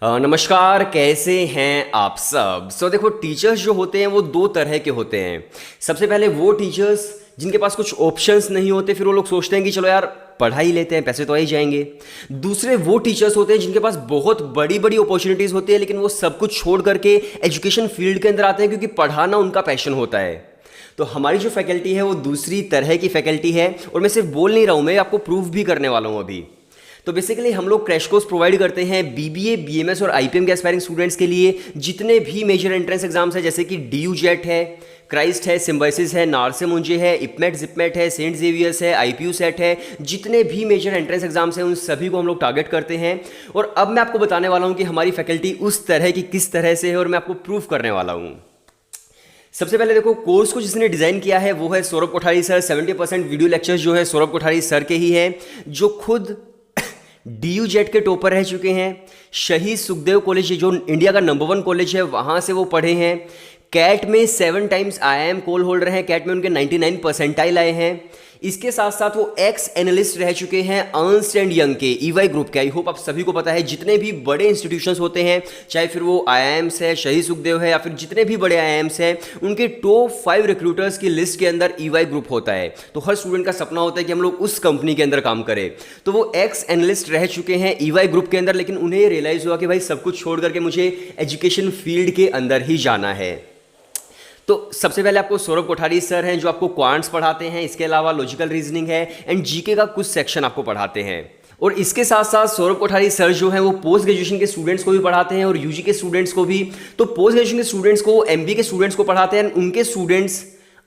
नमस्कार, कैसे हैं आप सब। देखो, टीचर्स जो होते हैं वो दो तरह के होते हैं। सबसे पहले वो टीचर्स जिनके पास कुछ ऑप्शंस नहीं होते, फिर वो लोग सोचते हैं कि चलो यार पढ़ा ही लेते हैं, पैसे तो आ ही जाएंगे। दूसरे वो टीचर्स होते हैं जिनके पास बहुत बड़ी बड़ी अपॉर्चुनिटीज़ होती है, लेकिन वो सब कुछ छोड़ करके एजुकेशन फील्ड के अंदर आते हैं क्योंकि पढ़ाना उनका पैशन होता है। तो हमारी जो फैकल्टी है वो दूसरी तरह की फैकल्टी है, और मैं सिर्फ बोल नहीं रहा हूँ, मैं आपको प्रूफ भी करने वाला हूँ अभी। तो बेसिकली हम लोग क्रैश कोर्स प्रोवाइड करते हैं बीबीए, बीएमएस और आईपीएम के एस्पायरिंग स्टूडेंट्स के लिए। जितने भी मेजर एंट्रेंस एग्जाम्स है, जैसे कि डीयू जेट है, क्राइस्ट है, सिम्बाइसिस है, नारसे मुंजे है, इपमेट जिपमेट है, सेंट जेवियर्स है, आईपीयू सेट है, जितने भी मेजर एंट्रेंस एग्जाम्स हैं उन सभी को हम लोग टारगेट करते हैं। और अब मैं आपको बताने वाला हूँ कि हमारी फैकल्टी उस तरह की किस तरह से है, और मैं आपको प्रूफ करने वाला हूँ। सबसे पहले देखो, कोर्स को जिसने डिज़ाइन किया है वो है Saurabh Kothari sir. 70% video lectures जो है सौरभ कोठारी सर के ही हैं, जो खुद डीयू जेट के टॉपर रह चुके हैं। शहीद सुखदेव कॉलेज जो इंडिया का नंबर 1 कॉलेज है, वहाँ से वो पढ़े हैं। कैट में 7 टाइम्स IIM कॉल होल्डर हैं, कैट में उनके 99 परसेंटाइल आए हैं। इसके साथ साथ वो एक्स एनालिस्ट रह चुके हैं अर्नस्ट एंड यंग के EY ग्रुप के। आई होप आप सभी को पता है, जितने भी बड़े इंस्टीट्यूशंस होते हैं, चाहे फिर वो IIMs है, शहीद सुखदेव है, या फिर जितने भी बड़े IIMs हैं, उनके टॉप 5 रिक्रूटर्स की लिस्ट के अंदर EY ग्रुप होता है। तो हर स्टूडेंट का सपना होता है कि हम लोग उस कंपनी के अंदर काम करें। तो वो एक्स एनालिस्ट रह चुके हैं EY ग्रुप के अंदर, लेकिन उन्हें रियलाइज़ हुआ कि भाई सब कुछ छोड़ करके मुझे एजुकेशन फील्ड के अंदर ही जाना है। तो सबसे पहले आपको सौरभ कोठारी सर हैं जो आपको क्वांट्स पढ़ाते हैं, इसके अलावा लॉजिकल रीजनिंग है एंड जीके का कुछ सेक्शन आपको पढ़ाते हैं। और इसके साथ साथ सौरभ कोठारी सर जो हैं वो पोस्ट ग्रेजुएशन के स्टूडेंट्स को भी पढ़ाते हैं और यूजी के स्टूडेंट्स को भी। तो पोस्ट ग्रेजुएशन के स्टूडेंट्स को, MBA के स्टूडेंट्स को पढ़ाते हैं, उनके स्टूडेंट्स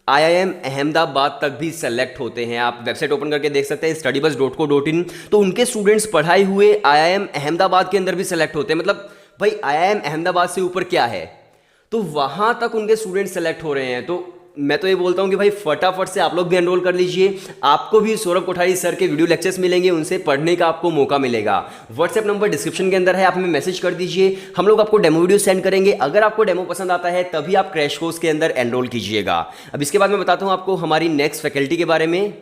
IIM अहमदाबाद तक भी सेलेक्ट होते हैं। आप वेबसाइट ओपन करके देख सकते हैं studybus.co.in। तो उनके स्टूडेंट्स पढ़ाए हुए IIM अहमदाबाद के अंदर भी सेलेक्ट होते हैं। मतलब भाई IIM अहमदाबाद से ऊपर क्या है, तो वहां तक उनके स्टूडेंट सेलेक्ट हो रहे हैं। तो मैं तो ये बोलता हूं कि भाई फटाफट से आप लोग भी एनरोल कर लीजिए। आपको भी सौरभ कोठारी सर के वीडियो लेक्चर्स मिलेंगे, उनसे पढ़ने का आपको मौका मिलेगा। व्हाट्सएप नंबर डिस्क्रिप्शन के अंदर है, आप हमें मैसेज कर दीजिए, हम लोग आपको डेमो वीडियो सेंड करेंगे। अगर आपको डेमो पसंद आता है तभी आप क्रैश कोर्स के अंदर एनरोल कीजिएगा। अब इसके बाद मैं बताता हूं आपको हमारी नेक्स्ट फैकल्टी के बारे में।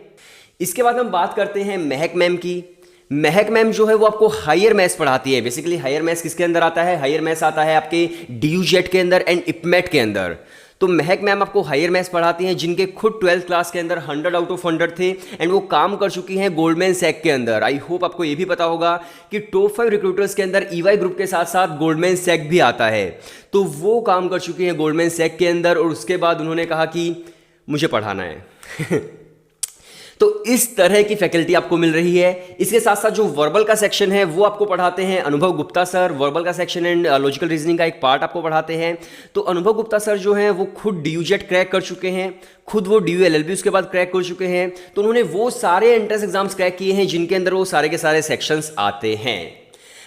इसके बाद हम बात करते हैं महक मैम की। महक मैम जो है वो आपको हायर मैथ्स पढ़ाती है। बेसिकली हायर मैथ्स किसके अंदर आता है? हायर मैथ्स आता है आपके डीयू जेट के अंदर एंड इपमेट के अंदर। तो महक मैम आपको हायर मैथ्स पढ़ाती हैं, जिनके खुद 12th क्लास के अंदर 100 आउट ऑफ 100 थे एंड वो काम कर चुकी हैं गोल्डमैन सैक के अंदर। आई होप आपको ये भी पता होगा कि टॉप 5 रिक्रूटर्स के अंदर EY ग्रुप के साथ साथ गोल्डमैन सैक भी आता है। तो वो काम कर चुकी हैं गोल्डमैन सैक के अंदर, और उसके बाद उन्होंने कहा कि मुझे पढ़ाना है। तो इस तरह की फैकल्टी आपको मिल रही है। इसके साथ साथ जो वर्बल का सेक्शन है वो आपको पढ़ाते हैं अनुभव गुप्ता सर। वर्बल का सेक्शन एंड लॉजिकल रीजनिंग का एक पार्ट आपको पढ़ाते हैं। तो अनुभव गुप्ता सर जो हैं वो खुद डीयू जेट क्रैक कर चुके हैं, खुद वो डीयू LLB उसके बाद क्रैक कर चुके हैं। तो उन्होंने वो सारे एंट्रेंस एग्जाम्स क्रैक किए हैं जिनके अंदर वो सारे के सारे सेक्शंस आते हैं।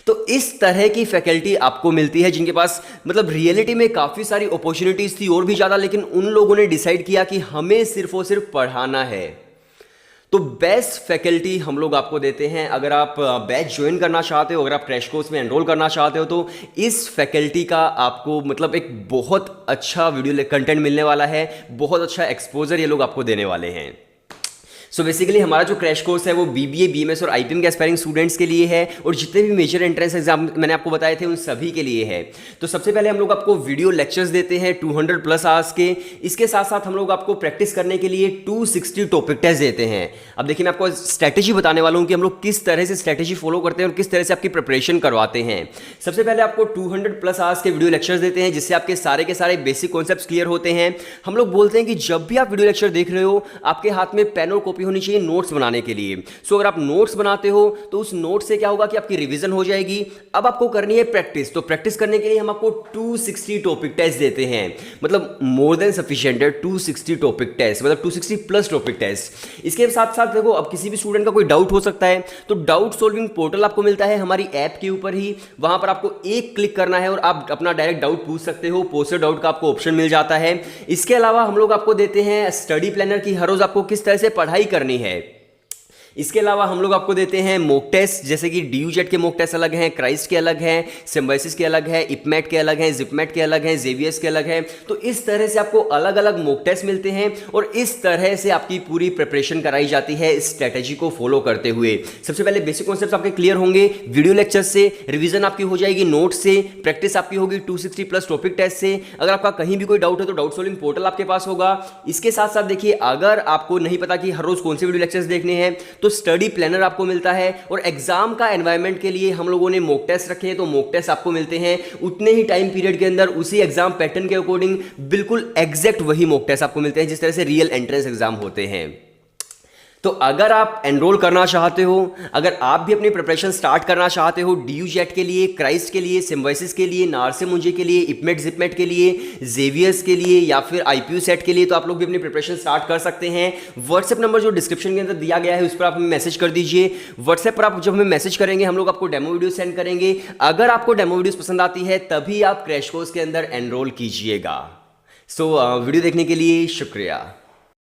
तो इस तरह की फैकल्टी आपको मिलती है जिनके पास मतलब रियलिटी में काफ़ी सारी अपॉर्चुनिटीज़ थी और भी ज़्यादा, लेकिन उन लोगों ने डिसाइड किया कि हमें सिर्फ और सिर्फ पढ़ाना है। तो बेस्ट फैकल्टी हम लोग आपको देते हैं। अगर आप बैच ज्वाइन करना चाहते हो, अगर आप क्रैश कोर्स में एनरोल करना चाहते हो, तो इस फैकल्टी का आपको मतलब एक बहुत अच्छा वीडियो कंटेंट मिलने वाला है, बहुत अच्छा एक्सपोजर ये लोग आपको देने वाले हैं। सो बेसिकली हमारा जो क्रैश कोर्स है वो BBA, BMS और IPM के एस्पायरिंग स्टूडेंट्स के लिए है, और जितने भी मेजर एंट्रेंस एग्जाम मैंने आपको बताए थे उन सभी के लिए है। तो सबसे पहले हम लोग आपको वीडियो लेक्चर्स देते हैं 200+ आवर्स के। इसके साथ साथ हम लोग आपको प्रैक्टिस करने के लिए 260 टॉपिक टेस्ट देते हैं। अब देखिए, मैं आपको स्ट्रैटेजी बताने वाला हूँ कि हम लोग किस तरह से स्ट्रैटेजी फॉलो करते हैं और किस तरह से आपकी प्रिपरेशन करवाते हैं। सबसे पहले आपको 200+ आवर्स के वीडियो लेक्चर्स देते हैं, जिससे आपके सारे के सारे बेसिक कॉन्सेप्ट्स क्लियर होते हैं। हम लोग बोलते हैं कि जब भी आप वीडियो लेक्चर देख रहे हो, आपके हाथ में पेन और कॉपी होनी चाहिए नोट्स बनाने के लिए। सो अगर आप नोट्स बनाते हो तो उस नोट से क्या होगा कि आपकी रिवीजन हो जाएगी। अब आपको करनी है प्रैक्टिस। तो प्रैक्टिस करने के लिए हम आपको 260 टॉपिक टेस्ट देते हैं, मतलब मोर देन सफिशिएंट है 260 टॉपिक टेस्ट, मतलब 260+ टॉपिक टेस्ट। इसके साथ साथ देखो, अब किसी भी स्टूडेंट का कोई डाउट हो सकता है, तो डाउट सॉल्विंग पोर्टल आपको मिलता है हमारी ऐप के ऊपर ही। वहां पर आपको एक क्लिक करना है और आप अपना डायरेक्ट डाउट पूछ सकते हो। पोस्टर डाउट का आपको ऑप्शन मिल जाता है। इसके अलावा हम लोग आपको देते हैं स्टडी प्लानर की हर रोज आपको किस तरह से पढ़ाई करनी है। इसके अलावा हम लोग आपको देते हैं मॉक टेस्ट, जैसे कि DUJET के मॉक टेस्ट अलग हैं, क्राइस्ट के अलग हैं, सिम्बायोसिस के अलग है, इपमेट के अलग हैं, जिपमेट के अलग हैं, जेवियर्स के अलग हैं। तो इस तरह से आपको अलग अलग मॉक टेस्ट मिलते हैं और इस तरह से आपकी पूरी प्रिपरेशन कराई जाती है इस स्ट्रेटेजी को फॉलो करते हुए। सबसे पहले बेसिक कॉन्सेप्ट्स आपके क्लियर होंगे वीडियो लेक्चर से, रिवीजन आपकी हो जाएगी नोट से, प्रैक्टिस आपकी होगी 260 प्लस टॉपिक टेस्ट से। अगर आपका कहीं भी कोई डाउट है तो डाउट सॉल्विंग पोर्टल आपके पास होगा। इसके साथ साथ देखिए, अगर आपको नहीं पता कि हर रोज कौन से वीडियो लेक्चर्स देखने हैं तो स्टडी प्लानर आपको मिलता है, और एग्जाम का एनवायरनमेंट के लिए हम लोगों ने मॉक टेस्ट रखे हैं, तो मॉक टेस्ट आपको मिलते हैं उतने ही टाइम पीरियड के अंदर, उसी एग्जाम पैटर्न के अकॉर्डिंग बिल्कुल एग्जैक्ट वही मॉक टेस्ट आपको मिलते हैं जिस तरह से रियल एंट्रेंस एग्जाम होते हैं। तो अगर आप एनरोल करना चाहते हो, अगर आप भी अपनी प्रिपरेशन स्टार्ट करना चाहते हो DUJET के लिए, क्राइस्ट के लिए, सिम्बायोसिस के लिए, नार्से मुंजे के लिए, इपमेट जिपमेट के लिए, जेवियर्स के लिए या फिर IPU सेट के लिए, तो आप लोग भी अपनी प्रिपरेशन स्टार्ट कर सकते हैं। व्हाट्सएप नंबर जो डिस्क्रिप्शन के अंदर दिया गया है उस पर आप हमें मैसेज कर दीजिए। व्हाट्सएप पर आप जब हमें मैसेज करेंगे हम लोग आपको डेमो वीडियो सेंड करेंगे। अगर आपको डेमो वीडियोस पसंद आती है तभी आप क्रैश कोर्स के अंदर एनरोल कीजिएगा। वीडियो देखने के लिए शुक्रिया।